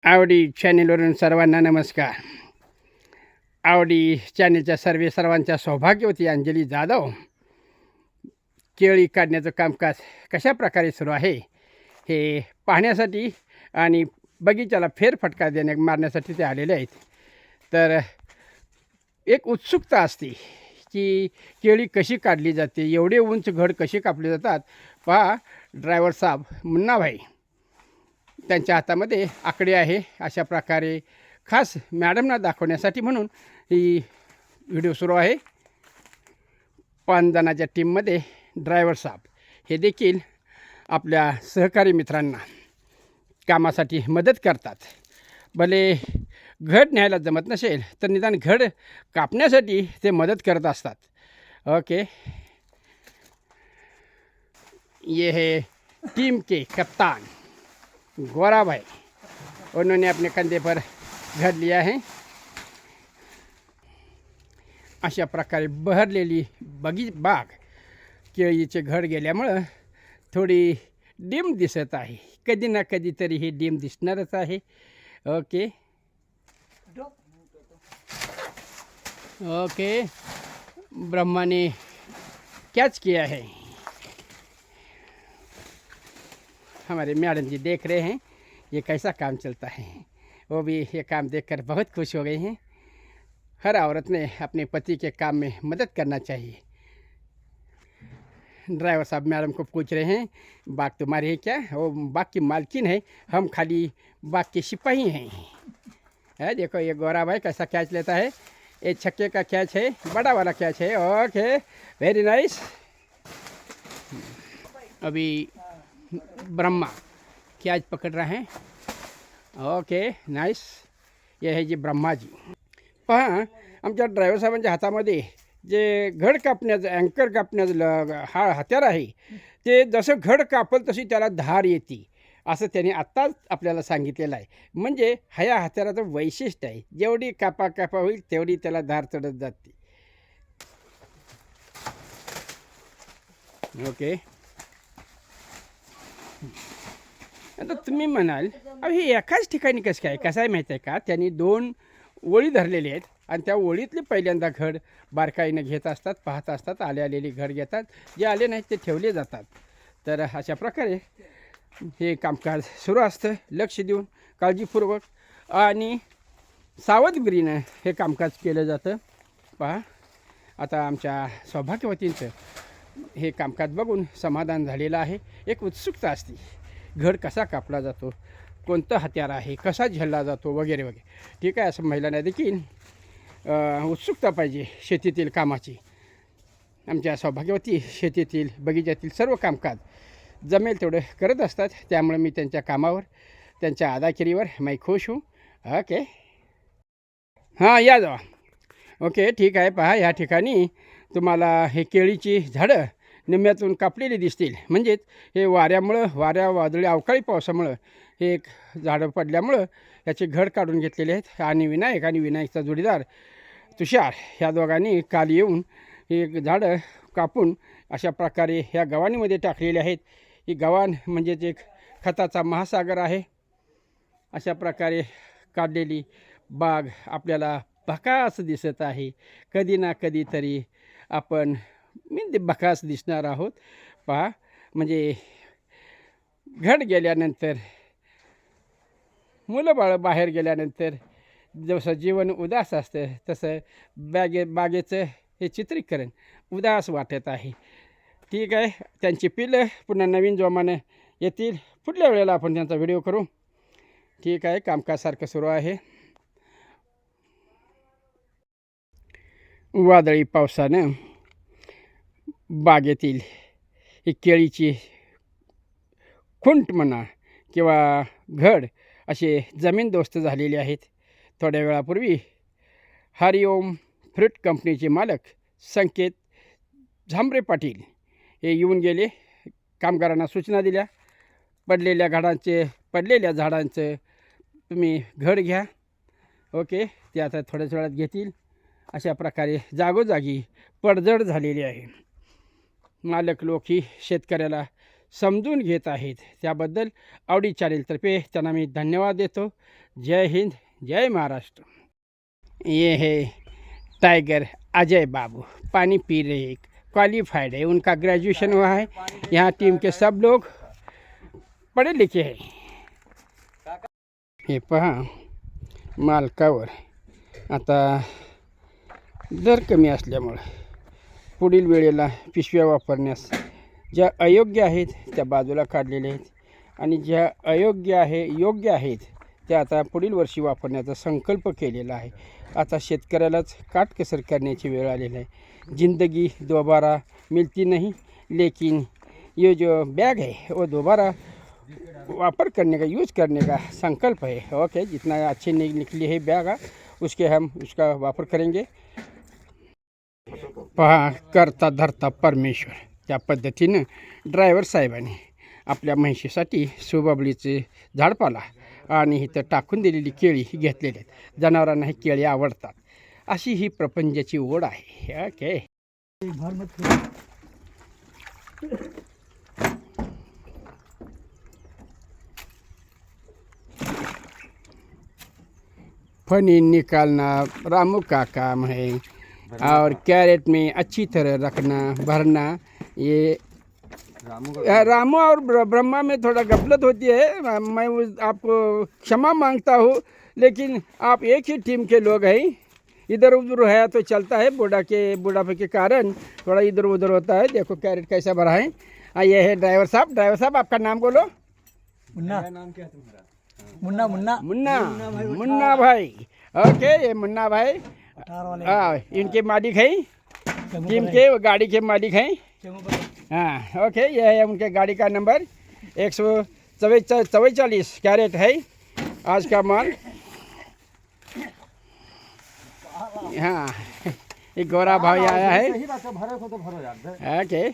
आवडी चॅनेलवरून सर्वांना नमस्कार. आवडी चॅनेलच्या सर्वांच्या सौभाग्यवती अंजली जाधव केळी काढण्याचं कामकाज कशा प्रकारे सुरू आहे हे पाहण्यासाठी आणि बगीचाला फेरफटका मारण्यासाठी ते आलेले आहेत. तर एक उत्सुकता असते की केळी कशी काढली जाते, एवढे उंच घड कशी कापले जातात. पहा, ड्रायव्हर साहेब मुन्नाभाई त्यांच्या हातामध्ये आकडे आहे. अशा प्रकारे खास मॅडमना दाखवण्यासाठी म्हणून ही व्हिडिओ सुरू आहे. 5 जणाच्या टीममध्ये ड्रायव्हर साहेब हे देखील आपल्या सहकारी मित्रांना कामासाठी मदत करतात. भले घड न्यायला जमत नसेल तर निदान घड कापण्यासाठी ते मदत करत असतात. ओके, ये है टीम के कप्तान गोरा भाई, उन्होंने अपने कंधे पर घर लिया है. अशा प्रकारे बहरलेली बाग केळीचे घड गेल्यामुळं थोडी डिम दिसत आहे. कधी ना कधी तरी ही डिम दिसणारच आहे. ओके ओके, ब्रह्मा ने कैच किया है. हमारे मैडम जी देख रहे हैं ये कैसा काम चलता है. वो भी ये काम देखकर बहुत खुश हो गई हैं. हर औरत ने अपने पति के काम में मदद करना चाहिए. ड्राइवर साहब मैडम को पूछ रहे हैं, बाग तुम्हारी है क्या? वो बाग की मालकिन है, हम खाली बाग के सिपाही हैं. है देखो ये गोरा भाई कैसा कैच लेता है. ये छक्के का कैच है, बड़ा वाला कैच है. Okay, very nice. अभी ब्रह्मा कैच पकड़ रहा है. Okay nice. ये है जी ब्रह्मा जी. पहा, आमच्या ड्रायव्हर साहेबांच्या हातामध्ये जे घड कापण्याचं अँकर कापण्याचं हा हत्यार आहे, ते जसं घड कापल तशी त्याला धार येते असं त्यांनी आत्ताच आपल्याला सांगितलेलं आहे. म्हणजे ह्या हत्याराचं वैशिष्ट्य आहे, जेवढी कापा होईल तेवढी त्याला धार चढत जाते. ओके, आता तुम्ही म्हणाल हे एकाच ठिकाणी कसं काय? कसं आहे माहीत आहे का, त्यांनी 2 ओळी धरलेली आहेत आणि त्या ओळीतले पहिल्यांदा घड बारकाईनं घेत असतात, पाहत असतात. आलेली घड घेतात, जे आले नाहीत ते ठेवले जातात. तर अशा प्रकारे हे कामकाज सुरू असतं. लक्ष देऊन काळजीपूर्वक आणि सावधगिरीनं हे कामकाज केलं जातं. पहा, आता आमच्या सौभाग्यवतींचं हे कामकाज बघून समाधान झालेलं आहे. एक उत्सुकता असते, घड कसा कापला जातो, कोणतं हत्यार आहे, कसा झेलला जातो वगैरे वगैरे. ठीक आहे, असं महिलांना देखील उत्सुकता पाहिजे शेतीतील कामाची. आमच्या सौभाग्यवती शेतीतील बगीचातील सर्व कामकाज जमेल तेवढं करत असतात. त्यामुळे मी त्यांच्या कामावर, त्यांच्या अदाकिरीवर मैं खुश हूँ. ओके, हां या जावा. ओके ठीक आहे. पहा, ह्या ठिकाणी तुम्हाला हे केळीची झाडं निम्म्यातून कापलेली दिसतील. म्हणजेच हे वादळी अवकाळी पावसामुळं हे एक झाडं पडल्यामुळं याचे घड काढून घेतलेले आहेत. आणि विनायकचा जोडीदार तुषार ह्या दोघांनी काल येऊन हे झाडं कापून अशा प्रकारे ह्या गव्हाणीमध्ये टाकलेले आहेत. ही गव्हाण म्हणजेच एक खताचा महासागर आहे. अशा प्रकारे काढलेली बाग आपल्याला भकास दिसत आहे. कधी ना कधी तरी आपण भकास दिसणार आहोत. पहा, म्हणजे घड गेल्यानंतर, मुलं बाळं बाहेर गेल्यानंतर जसं जीवन उदास असतं तसं बागेचं हे चित्रीकरण उदास वाटत आहे. ठीक आहे, त्यांची पिलं पुन्हा नवीन जोमानं येतील. पुढल्या वेळेला आपण त्यांचा व्हिडिओ करू. ठीक आहे, कामकाज सारखं सुरू आहे. वादळी पावसानं बागेतील ही केळीची खुंट म्हणा किंवा घड असे जमीनदोस्त झालेले आहेत. थोड्या वेळापूर्वी हरिओम फ्रूट कंपनीचे मालक संकेत झांबरे पाटील हे येऊन गेले. कामगारांना सूचना दिल्या, पडलेल्या झाडांचं तुम्ही घड घ्या. ओके, ते आता थोड्याच वेळात घेतील. अशा प्रकारे जागोजागी पडझड झालेली आहे. मालक लोक ही शेतकऱ्याला समजून घेत आहेत, त्याबद्दल आवडी चॅनेलतर्फे त्यांना मी धन्यवाद देतो. जय हिंद, जय महाराष्ट्र. ये है टाइगर अजय बाबू, पानी पी रहे हैं, क्वालिफाइड है, उनका ग्रेजुएशन हुआ है. यहाँ टीम के सब लोग पढ़े लिखे हैं. हे पहा मालकावर आता दर कमी असल्यामुळे पुढील वेळेला पिशव्या वापरण्यास ज्या अयोग्य आहेत त्या बाजूला काढलेल्या आहेत आणि ज्या योग्य आहेत त्या आता पुढील वर्षी वापरण्याचा संकल्प केलेला आहे. आता शेतकऱ्यालाच काटकसर करण्याची वेळ आलेली आहे. जिंदगी दोबारा मिलती नहीं, लेकिन ये जो बैग है वो दोबारा वापर करने का, यूज़ करने का संकल्प है. ओके, जितना अच्छी निकली है बैग हम उसका वापर करेंगे. पहा करता धरता परमेश्वर, त्या पद्धतीनं ड्रायव्हर साहेबांनी आपल्या म्हैशीसाठी सुबाबळीचे झाडपाला आणि इथं टाकून दिलेली केळी घेतलेली आहेत. जनावरांना ही केळी आवडतात, अशी ही प्रपंचाची ओढ आहे. ओके, फनी निकालना रामू का काम है और कैरेट में अच्छी तरह रखना, भरना. ये रामू और ब्रह्मा में थोड़ा गफलत होती है, मैं आपको क्षमा मांगता हूँ, लेकिन आप एक ही टीम के लोग हैं. इधर उधर है तो चलता है, बुढ़ापे के कारण थोड़ा इधर उधर होता है. देखो कैरेट कैसा भरा है. ये है ड्राइवर साहब आपका नाम बोलो. मुन्ना. नाम क्या है तुम्हारा? मुन्ना. मुन्ना भाई. ओके, ये मुन्ना भाई इनके मालिक हैं, टीम के गाड़ी के मालिक हैं. हाँ ओके, ये है उनके गाड़ी का नंबर 144 कैरेट है आज का माल. हाँ, एक गोरा भाई आया है. ओके.